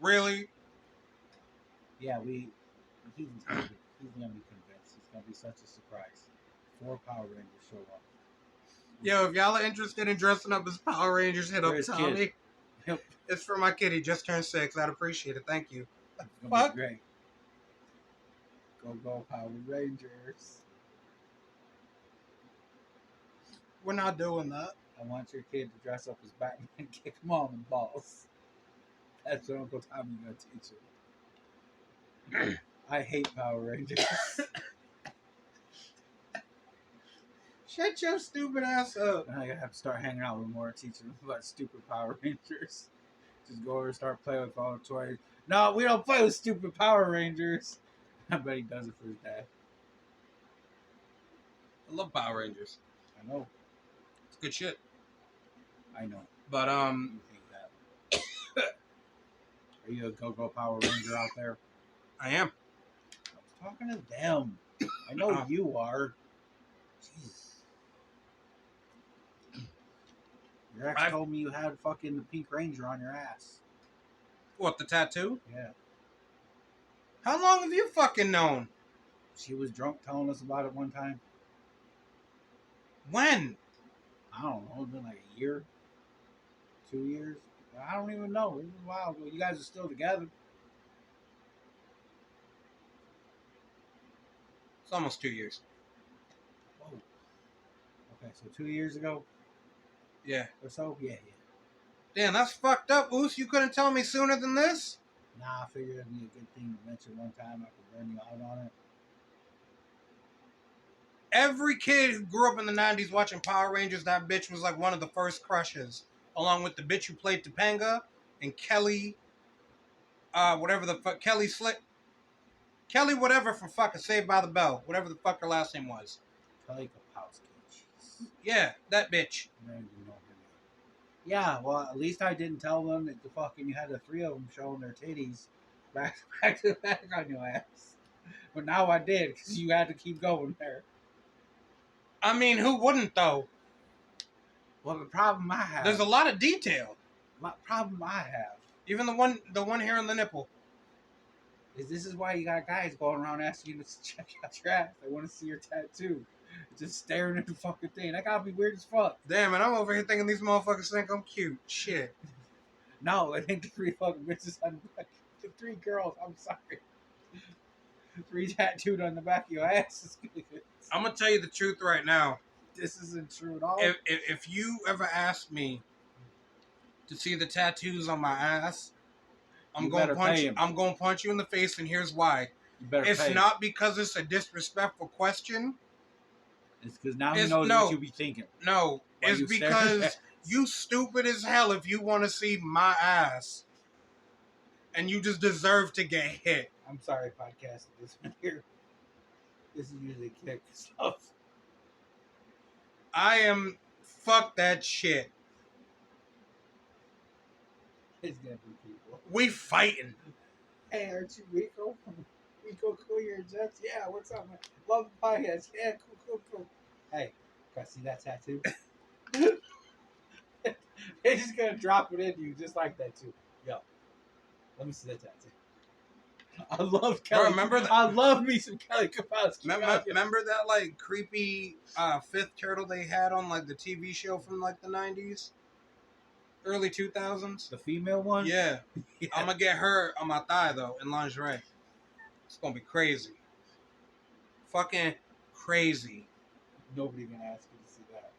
Really? Yeah, he's gonna be convinced. It's gonna be such a surprise. 4 Power Rangers show up. Yo, if y'all are interested in dressing up as Power Rangers, hit up For his Tommy. kid. Yep. It's for my kid. He just turned 6. I'd appreciate it. Thank you. It's gonna Fuck. be great. Go Power Rangers. We're not doing that. I want your kid to dress up as Batman and kick mom in the balls. That's what Uncle Tommy's gonna teach him. I hate Power Rangers. Shut your stupid ass up. I have to start hanging out with more, teaching him about stupid Power Rangers. Just go over and start playing with all the toys. No, we don't play with stupid Power Rangers. I bet he does it for his dad. I love Power Rangers. I know. It's good shit. I know. But, You think that. Are you a Go-Go Power Ranger out there? I am. I was talking to them. I know you are. Jeez. Your ex told me you had fucking the Pink Ranger on your ass. What, the tattoo? Yeah. How long have you fucking known? She was drunk telling us about it one time. When? I don't know. It's been like a year, 2 years. I don't even know. It was a while ago. You guys are still together. It's almost 2 years. Whoa. Okay, so 2 years ago Yeah. or so? Yeah. Damn, that's fucked up, Oos. You couldn't tell me sooner than this? Nah, I figured it'd be a good thing to mention one time. I could burn you out on it. Every kid who grew up in the 90s watching Power Rangers, that bitch was like one of the first crushes. Along with the bitch who played Topanga and Kelly, whatever the fuck, Kelly Slick. Kelly whatever from fucking Saved by the Bell. Whatever the fuck her last name was. Kelly Kapowski. Jeez. Yeah, that bitch. I don't even know her name. Yeah, well, at least I didn't tell them that the fucking you had the three of them showing their titties back to back on your ass. But now I did because you had to keep going there. I mean, who wouldn't though? Well, the problem I have. There's a lot of detail. My problem I have Even the one here on the nipple. is this is why you got guys going around asking you to check out your ass. They want to see your tattoo. Just staring at the fucking thing. That gotta be weird as fuck. Damn, and I'm over here thinking these motherfuckers think I'm cute. Shit. No, it ain't the three fucking bitches on the back. The three girls. I'm sorry. Three tattooed on the back of your ass. I'm gonna tell you the truth right now. This isn't true at all. If you ever ask me to see the tattoos on my ass, I'm gonna punch you in the face, and here's why. It's not because it's a disrespectful question. It's because now he knows what you be thinking. No, it's because you stupid as hell if you want to see my ass, and you just deserve to get hit. I'm sorry, podcast. This one here. This is usually kick stuff. I am fuck that shit. It's gonna be people. We fighting. Hey, aren't you Rico? Rico Courier Jets? Yeah, what's up, man? Love the podcast. Yeah, cool. Hey, gotta see that tattoo? They're just gonna drop it in you just like that, too. Yo, let me see that tattoo. I love Kelly. Bro, remember that? I love me some Kelly Kapowski. Remember that like creepy fifth turtle they had on like the TV show from like the 90s? Early 2000s? The female one? Yeah. I'm gonna get her on my thigh though in lingerie. It's gonna be crazy. Fucking crazy. Nobody gonna ask you to see that.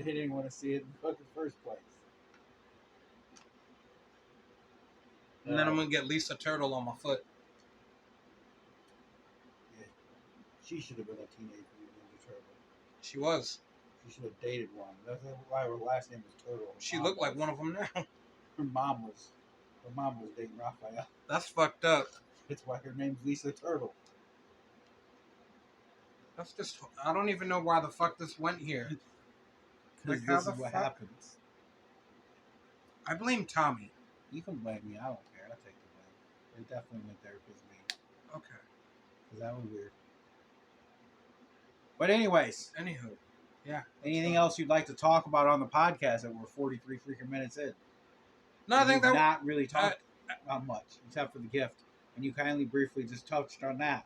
They didn't want to see it in the fucking first place. And then I'm gonna get Lisa Turtle on my foot. Yeah. She should have been a Teenage Mutant Ninja Turtle. She was. She should have dated one. That's why her last name was Turtle. She looked like one of them now. Her mom was dating Raphael. That's fucked up. That's why her name's Lisa Turtle. That's just. I don't even know why the fuck this went here. Because Like, how this the is what fuck- happens. I blame Tommy. You can blame me. I don't care. I'll take the blame. It definitely went there because of me. Okay. Because that was weird. But anyways, Anywho. Yeah. anything else you'd like to talk about on the podcast that we're 43 freaking minutes in? No, I think We've that. not really talked about much except for the gift, and you kindly briefly just touched on that.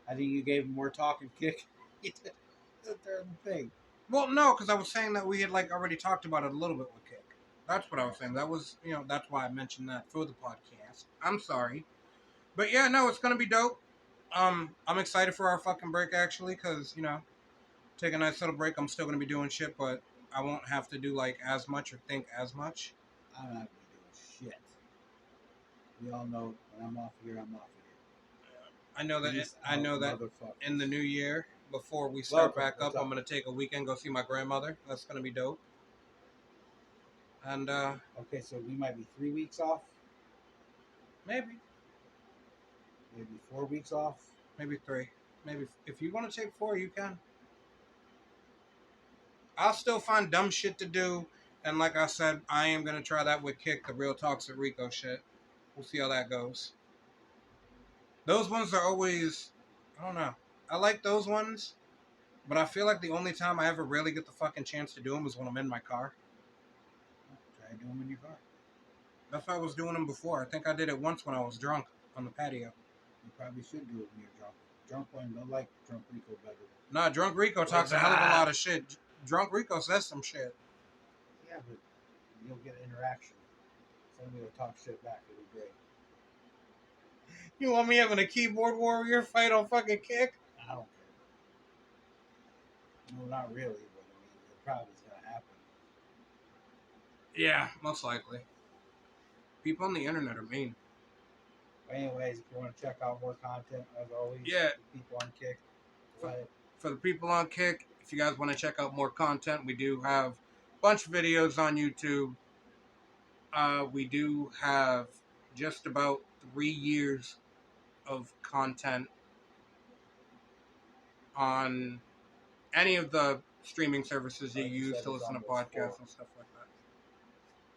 I think you gave him more talking kick. You did the third thing. Well, no, because I was saying that we had like already talked about it a little bit with Kick. That's what I was saying. That was, that's why I mentioned that for the podcast. I'm sorry, but yeah, no, it's gonna be dope. I'm excited for our fucking break actually, because take a nice little break. I'm still gonna be doing shit, but I won't have to do like as much or think as much. I'm not going to do shit. We all know when I'm off here, I'm off here. I know that. Peace I know out, that motherfuckers. in the new year, before we start Welcome. back up, What's up? I'm gonna take a weekend, go see my grandmother. That's gonna be dope. And Okay, so we might be 3 weeks off, maybe 4 weeks off. maybe 3. Maybe if you want to take 4, you can. I'll still find dumb shit to do. And like I said, I am going to try that with Kick, the Real Talks at Rico shit. We'll see how that goes. Those ones are always, I don't know. I like those ones But I feel like the only time I ever really get the fucking chance to do them is when I'm in my car. Try to do them in your car. That's why I was doing them before. I think I did it once when I was drunk on the patio. You probably should do it when you're drunk. Drunk one, don't like drunk Rico better. Nah, Drunk Rico talks a hell of a lot of shit. Drunk Rico says some shit. Yeah, but you'll get interaction. Somebody will talk shit back. It'll be great. You want me having a keyboard warrior fight on fucking Kick? I don't care. No, not really, but I mean, it probably is gonna happen. Yeah, most likely. People on the internet are mean. But anyways, if you want to check out more content, as always, Yeah. the people on Kick. Go ahead. For the people on Kick, if you guys want to check out more content, we do have a bunch of videos on YouTube. We do have just about 3 years of content on any of the streaming services you Like you use said, to it's listen to almost podcasts 4. and stuff like that.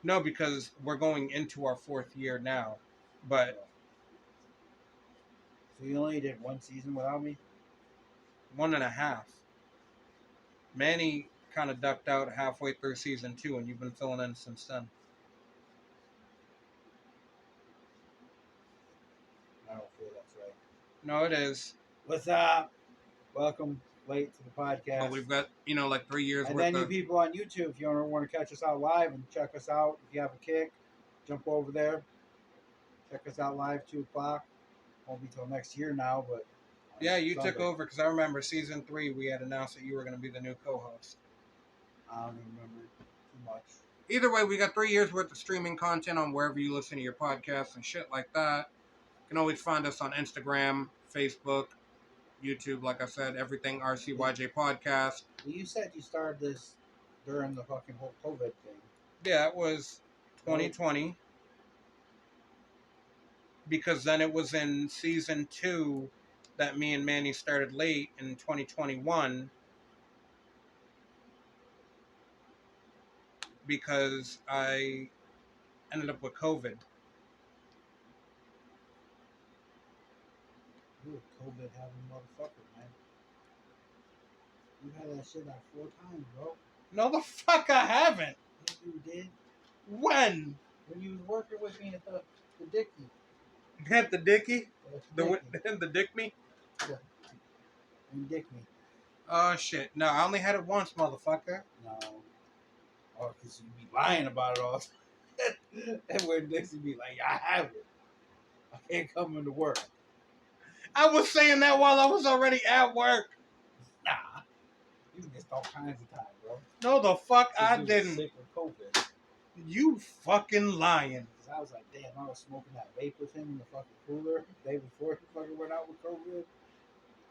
No, because we're going into our 4th year now. But So you only did one season without me? 1.5. Manny kind of ducked out halfway through season 2, and you've been filling in since then. I don't feel that's right. No, it is. What's up? Welcome late to the podcast. But we've got, like 3 years And worth then you of... people on YouTube, if you want to catch us out live and check us out, if you have a Kick, jump over there. Check us out live, 2 o'clock. Won't be till next year now, but Yeah, you Sunday. took over because I remember season 3 we had announced that you were going to be the new co-host. I don't even remember too much. Either way, we got 3 years worth of streaming content on wherever you listen to your podcasts and shit like that. You can always find us on Instagram, Facebook, YouTube, like I said, everything RCYJ Podcast. Well, you said you started this during the fucking whole COVID thing. Yeah, it was 2020. Because then it was in season 2 that me and Manny started late in 2021. Because I ended up with COVID. You're a COVID having motherfucker, man. You had that shit like 4 times, bro. No, the fuck I haven't. Yes, you did. When? When you was working with me at the Dickie. At the Dickie? The The Dick me? Yeah. And Dick me. Oh, shit. No, I only had it once, motherfucker. No. Oh, because you be lying about it all. And when Dixie be like, I have it. I can't come into work. I was saying that while I was already at work. Nah. You missed all kinds of time, bro. No, the fuck I 'Cause you was didn't. sick with COVID. You fucking lying. Because I was like, damn, I was smoking that vape with him in the fucking cooler the day before he fucking went out with COVID.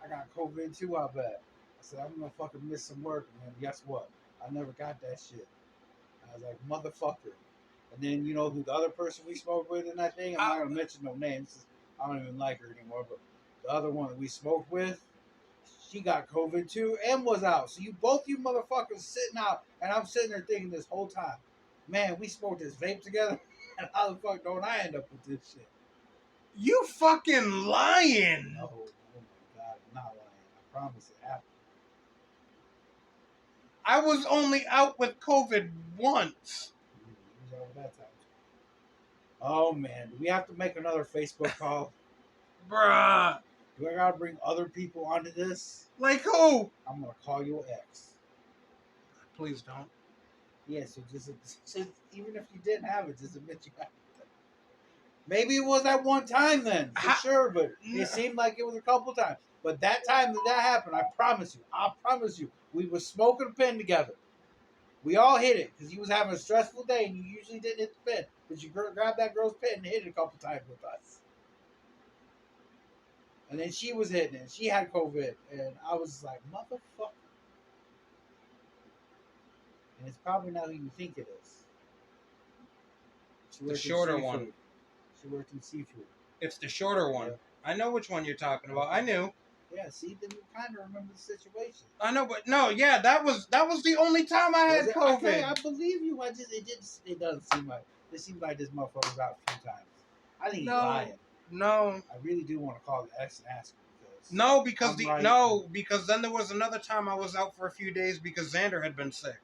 I got COVID too, I bet. I said, I'm going to fucking miss some work. And then guess what? I never got that shit. I was like, motherfucker. And then, you know who the other person we smoked with in that thing? I'm not going to mention no names. I don't even like her anymore. But the other one that we smoked with, she got COVID too and was out. So both you motherfuckers sitting out. And I'm sitting there thinking this whole time, man, we smoked this vape together. And how the fuck don't I end up with this shit? You fucking lying. No, oh my God, I'm not lying. I promise it happened. I was only out with COVID once. You was over that time. Oh man, do we have to make another Facebook call? Bruh. Do I gotta bring other people onto this? Like who? I'm gonna call your ex. Please don't. Yeah, so just even if you didn't have it, just admit you had it. Maybe it was that one time then, for sure, but it seemed like it was a couple times. But that time that happened, I promise you, we were smoking a pen together. We all hit it because you was having a stressful day and you usually didn't hit the pen. But you grabbed that girl's pen and hit it a couple times with us. And then she was hitting it. She had COVID. And I was like, motherfucker. And it's probably not who you think it is. The shorter one. She worked in seafood. It's the shorter one. Yeah. I know which one you're talking about. I knew. Yeah, see, then you kind of remember the situation. I know, but no, yeah, that was the only time I had COVID. Okay, I believe you. It doesn't seem like it seems like this motherfucker was out a few times. I think he's lying. No. I really do want to call the ex and ask him because No, because I'm right. because then there was another time I was out for a few days because Xander had been sick,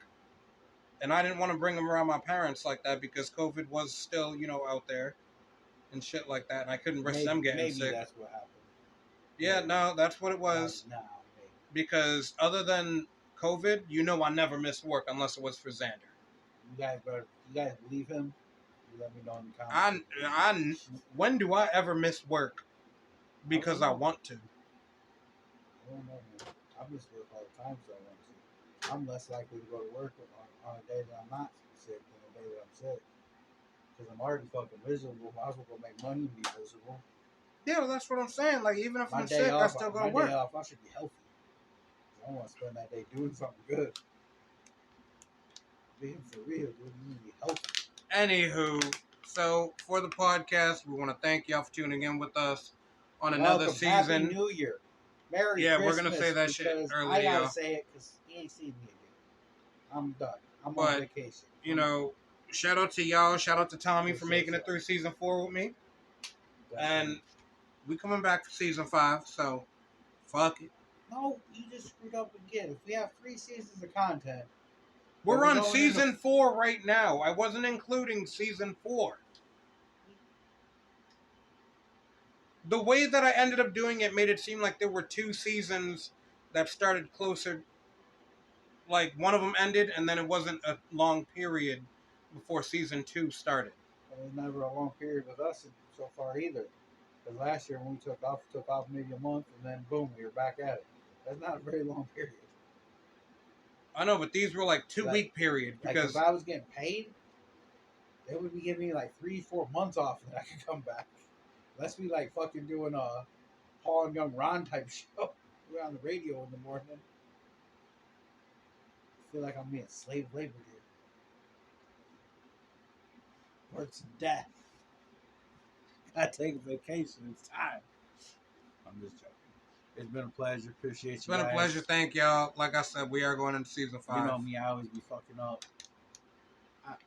and I didn't want to bring him around my parents like that because COVID was still out there and shit like that, and I couldn't risk them getting maybe sick. that's what happened. Yeah, Maybe. no, that's what it was. No, maybe. Because other than COVID, I never missed work unless it was for Xander. You guys believe him? You let me know in the comments. When do I ever miss work because I want to? I don't know, man. I miss work all the time, so I want to. I'm less likely to go to work on a day that I'm not sick than a day that I'm sick. Because I'm already fucking miserable. Might as well go make money and be miserable. Yeah, well, that's what I'm saying. Like, even if My I'm day sick, I off, still go my to work. day off, I should be healthy. I want to spend that day doing something good. Being for real, dude, you need to be healthy. Anywho, so for the podcast, we want to thank y'all for tuning in with us on another Welcome. season. Happy New Year. Merry Yeah, Christmas. we're gonna say that shit because early, I gotta y'all. say it because he ain't seen me again. I'm done. I'm But, on vacation. Shout out to y'all. Shout out to Tommy for Appreciate making it y'all. through season 4 with me. Definitely. And we coming back for season 5, so fuck it. No, you just screwed up again. If we have 3 seasons of content, We're we on going season into- 4 right now. I wasn't including season 4. The way that I ended up doing it made it seem like there were 2 seasons that started closer. Like, one of them ended, and then it wasn't a long period before season 2 started. it was never a long period with us so far either. Because last year when we took off maybe a month, and then boom, we were back at it. That's not a very long period. I know, but these were like 2-week period Like because if I was getting paid, they would be giving me like 3-4 months off, and I could come back. Unless we like fucking doing a Paul and Young Ron type show. We're on the radio in the morning. I feel like I'm being slave labor here. Work to death. I take a vacation. It's time. I'm just joking. It's been a pleasure. Appreciate it's you been guys. a pleasure. Thank y'all. Like I said, we are going into season 5. You know me, I always be fucking up.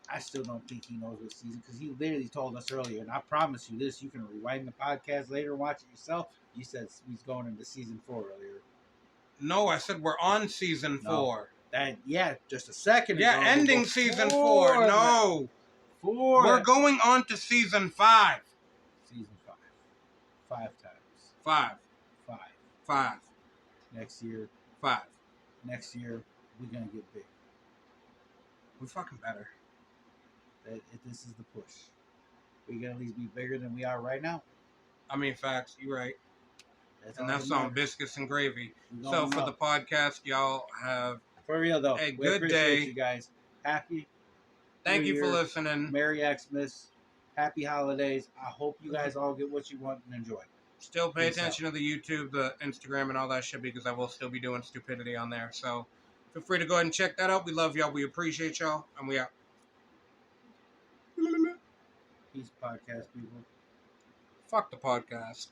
I still don't think he knows what season because he literally told us earlier, and I promise you this: you can rewind the podcast later and watch it yourself. You said he's going into season 4 earlier. No, I said we're on season 4. Just a second ago. Yeah, ending season 4. No. 4. We're going on to season 5. Season 5. 5 times. 5. 5. 5. Next year. 5. Next year, we're gonna get big. We fucking better. This is the push. We're gonna at least be bigger than we are right now. I mean, facts. You're right. And that's on biscuits and gravy. So for up. the podcast, y'all have for real though. a We good day. You guys. Happy. Thank New you for Year. listening. Merry Xmas. Happy holidays. I hope you guys all get what you want and enjoy. Still pay attention to the YouTube, the Instagram, and all that shit because I will still be doing stupidity on there. So feel free to go ahead and check that out. We love y'all. We appreciate y'all. And we out. Peace, podcast people. Fuck the podcast.